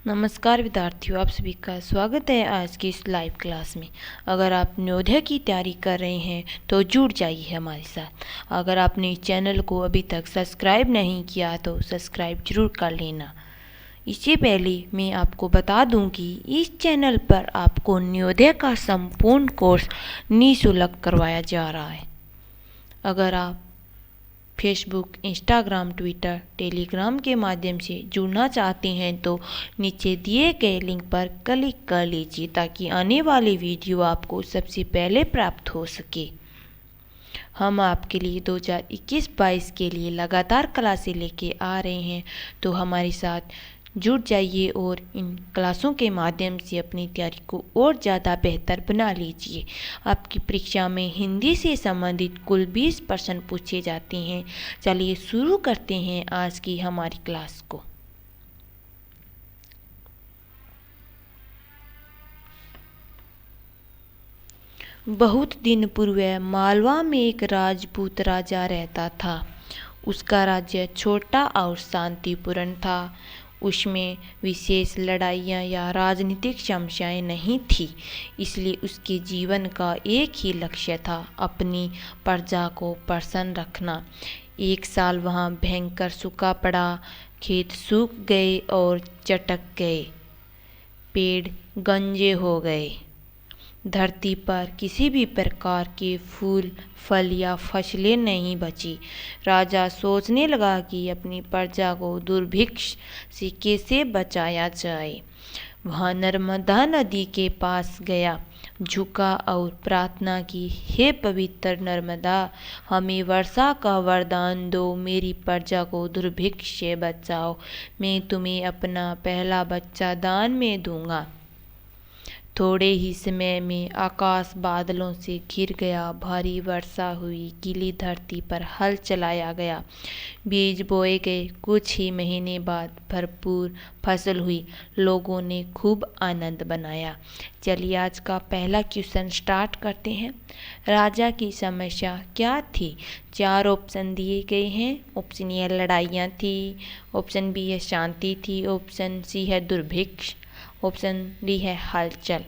नमस्कार विद्यार्थियों, आप सभी का स्वागत है आज की इस लाइव क्लास में। अगर आप नवोदय की तैयारी कर रहे हैं तो जुड़ जाइए हमारे साथ। अगर आपने इस चैनल को अभी तक सब्सक्राइब नहीं किया तो सब्सक्राइब जरूर कर लेना। इससे पहले मैं आपको बता दूं कि इस चैनल पर आपको नवोदय का संपूर्ण कोर्स निःशुल्क करवाया जा रहा है। अगर आप फेसबुक, इंस्टाग्राम, ट्विटर, टेलीग्राम के माध्यम से जुड़ना चाहते हैं तो नीचे दिए गए लिंक पर क्लिक कर लीजिए ताकि आने वाली वीडियो आपको सबसे पहले प्राप्त हो सके। हम आपके लिए 2021-22 के लिए लगातार क्लासें लेके आ रहे हैं, तो हमारे साथ जुड़ जाइए और इन क्लासों के माध्यम से अपनी तैयारी को और ज़्यादा बेहतर बना लीजिए। आपकी परीक्षा में हिंदी से संबंधित कुल 20 प्रश्न पूछे जाते हैं। चलिए शुरू करते हैं आज की हमारी क्लास को। बहुत दिन पूर्व मालवा में एक राजपूत राजा रहता था। उसका राज्य छोटा और शांतिपूर्ण था। उसमें विशेष लड़ाइयाँ या राजनीतिक समस्याएं नहीं थी, इसलिए उसके जीवन का एक ही लक्ष्य था, अपनी प्रजा को प्रसन्न रखना। एक साल वहाँ भयंकर सूखा पड़ा। खेत सूख गए और चटक गए, पेड़ गंजे हो गए। धरती पर किसी भी प्रकार के फूल, फल या फसलें नहीं बची। राजा सोचने लगा कि अपनी प्रजा को दुर्भिक्ष से कैसे बचाया जाए। वह नर्मदा नदी के पास गया, झुका और प्रार्थना की, हे पवित्र नर्मदा, हमें वर्षा का वरदान दो, मेरी प्रजा को दुर्भिक्ष से बचाओ। मैं तुम्हें अपना पहला बच्चा दान में दूंगा। थोड़े ही समय में आकाश बादलों से घिर गया, भारी वर्षा हुई, गीली धरती पर हल चलाया गया, बीज बोए गए। कुछ ही महीने बाद भरपूर फसल हुई, लोगों ने खूब आनंद मनाया। चलिए आज का पहला क्वेश्चन स्टार्ट करते हैं। राजा की समस्या क्या थी? 4 ऑप्शन दिए गए हैं। ऑप्शन ए लड़ाइयाँ थी, ऑप्शन बी है शांति थी, ऑप्शन सी है दुर्भिक्ष, ऑप्शन डी है हलचल।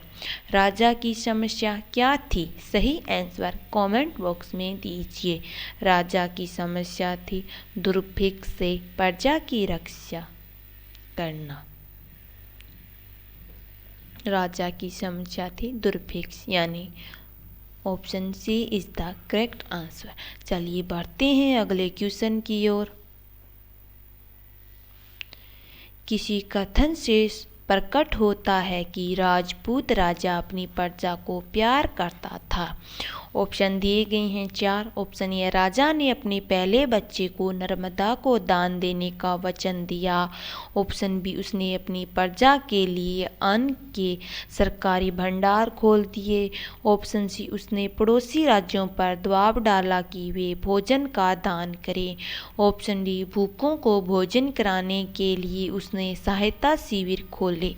राजा की समस्या क्या थी? सही आंसर कमेंट बॉक्स में दीजिए। राजा की समस्या थी दुर्भिक्ष से प्रजा की रक्षा करना। राजा की समस्या थी दुर्भिक्ष, यानी option C is the correct answer. चलिए बढ़ते हैं अगले क्वेश्चन की ओर। किसी कथन से प्रकट होता है कि राजपूत राजा अपनी प्रजा को प्यार करता था। ऑप्शन दिए गए हैं 4। ऑप्शन ए, राजा ने अपने पहले बच्चे को नर्मदा को दान देने का वचन दिया। ऑप्शन बी, उसने अपनी प्रजा के लिए अन्न के सरकारी भंडार खोल दिए। ऑप्शन सी, उसने पड़ोसी राज्यों पर दबाव डाला कि वे भोजन का दान करें। ऑप्शन डी, भूखों को भोजन कराने के लिए उसने सहायता शिविर खोले।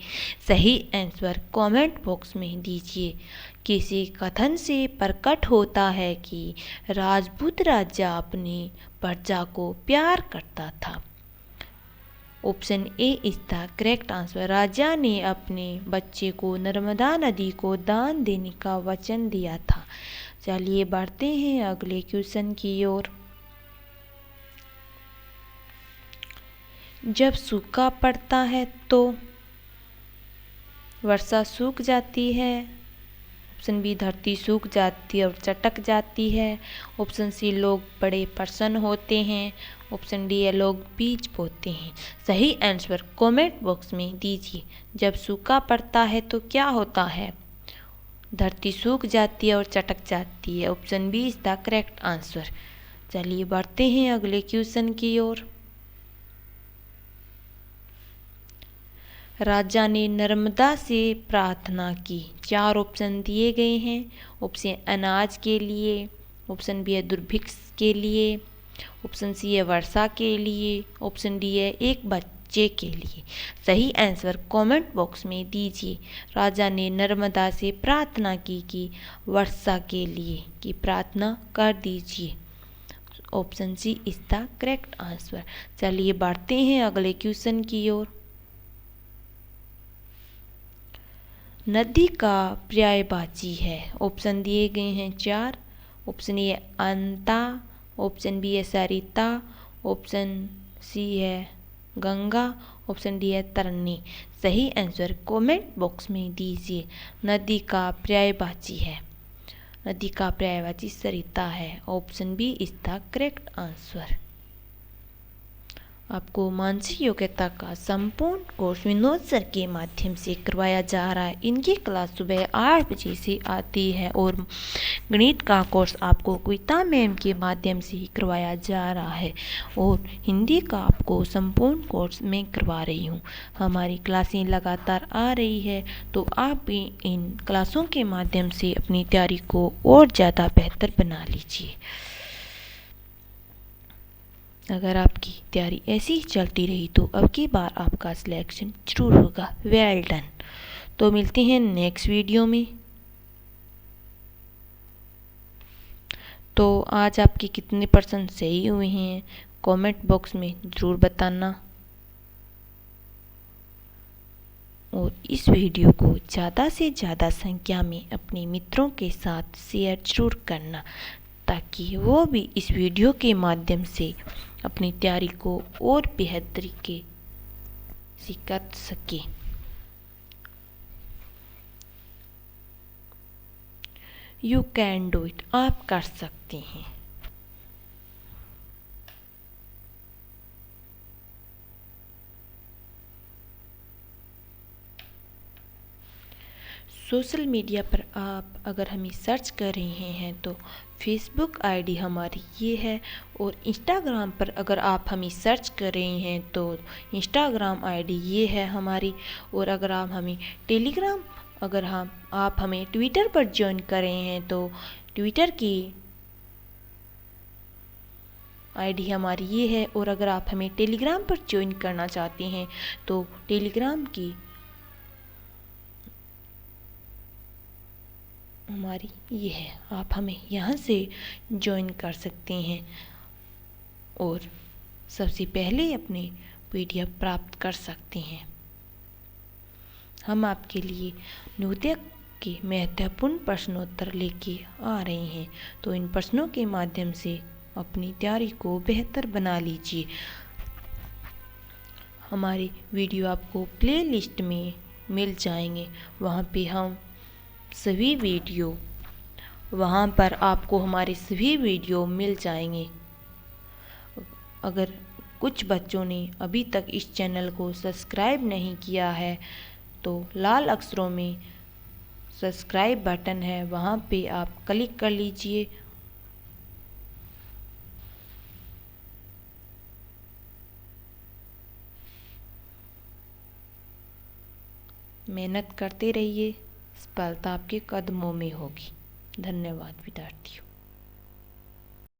सही आंसर कमेंट बॉक्स में दीजिए। किसी कथन से प्रकट होता है कि राजपूत राजा अपनी प्रजा को प्यार करता था। Option A is the correct answer. राजा ने अपने बच्चे को नर्मदा नदी को दान देने का वचन दिया था। चलिए बढ़ते हैं अगले क्वेश्चन की ओर। जब सूखा पड़ता है तो वर्षा सूख जाती है। ऑप्शन बी, धरती सूख जाती है और चटक जाती है। ऑप्शन सी, लोग बड़े प्रसन्न होते हैं। ऑप्शन डी है, लोग बीज बोते हैं। सही आंसर कमेंट बॉक्स में दीजिए। जब सूखा पड़ता है तो क्या होता है? धरती सूख जाती है और चटक जाती है। Option B is the correct answer. चलिए बढ़ते हैं अगले क्वेश्चन की ओर। राजा ने नर्मदा से प्रार्थना की। 4 ऑप्शन दिए गए हैं। ऑप्शन अनाज के लिए, ऑप्शन बी है दुर्भिक्ष के लिए, ऑप्शन सी है वर्षा के लिए, ऑप्शन डी है एक बच्चे के लिए। सही आंसर कमेंट बॉक्स में दीजिए। राजा ने नर्मदा से प्रार्थना की कि वर्षा के लिए की प्रार्थना कर दीजिए। Option C is the correct answer. चलिए बढ़ते हैं अगले क्वेश्चन की ओर। नदी का पर्यायवाची है। ऑप्शन दिए गए हैं 4। ऑप्शन ए अंता, ऑप्शन बी है सरिता, ऑप्शन सी है गंगा, ऑप्शन डी है तरनी। सही आंसर कमेंट बॉक्स में दीजिए। नदी का पर्यायवाची है, नदी का पर्यायवाची सरिता है। Option B is the correct answer. आपको मानसिक योग्यता का संपूर्ण कोर्स विनोद सर के माध्यम से करवाया जा रहा है। इनकी क्लास सुबह 8 बजे से आती है और गणित का कोर्स आपको कविता मैम के माध्यम से ही करवाया जा रहा है और हिंदी का आपको संपूर्ण कोर्स मैं करवा रही हूँ। हमारी क्लासें लगातार आ रही है, तो आप भी इन क्लासों के माध्यम से अपनी तैयारी को और ज़्यादा बेहतर बना लीजिए। अगर आपकी तैयारी ऐसी ही चलती रही तो अब की बार आपका सिलेक्शन जरूर होगा। Well done. तो मिलते हैं नेक्स्ट वीडियो में। तो आज आपके कितने % सही हुए हैं कमेंट बॉक्स में ज़रूर बताना, और इस वीडियो को ज़्यादा से ज़्यादा संख्या में अपने मित्रों के साथ शेयर जरूर करना, ताकि वो भी इस वीडियो के माध्यम से अपनी तैयारी को और बेहतर तरीके से कर सके। यू कैन डू इट, आप कर सकते हैं। सोशल मीडिया पर आप अगर हमें सर्च कर रहे हैं तो फेसबुक आईडी हमारी ये है, और इंस्टाग्राम पर अगर आप हमें सर्च कर रहे हैं तो इंस्टाग्राम आईडी ये है हमारी। और अगर आप हमें टेलीग्राम, अगर आप हमें ट्विटर पर ज्वाइन कर रहे हैं तो ट्विटर की आईडी हमारी ये है। और अगर आप हमें टेलीग्राम पर ज्वाइन करना चाहते हैं तो टेलीग्राम की हमारी ये है, आप हमें यहाँ से ज्वाइन कर सकते हैं और सबसे पहले अपने PDF प्राप्त कर सकते हैं। हम आपके लिए नवोदय के महत्वपूर्ण प्रश्नोत्तर लेके आ रहे हैं, तो इन प्रश्नों के माध्यम से अपनी तैयारी को बेहतर बना लीजिए। हमारे वीडियो आपको प्लेलिस्ट में मिल जाएंगे, वहाँ पे हम सभी वीडियो, वहाँ पर आपको हमारे सभी वीडियो मिल जाएंगे। अगर कुछ बच्चों ने अभी तक इस चैनल को सब्सक्राइब नहीं किया है तो लाल अक्षरों में सब्सक्राइब बटन है, वहाँ पे आप क्लिक कर लीजिए। मेहनत करते रहिए, सफलता आपके कदमों में होगी। धन्यवाद विद्यार्थियों।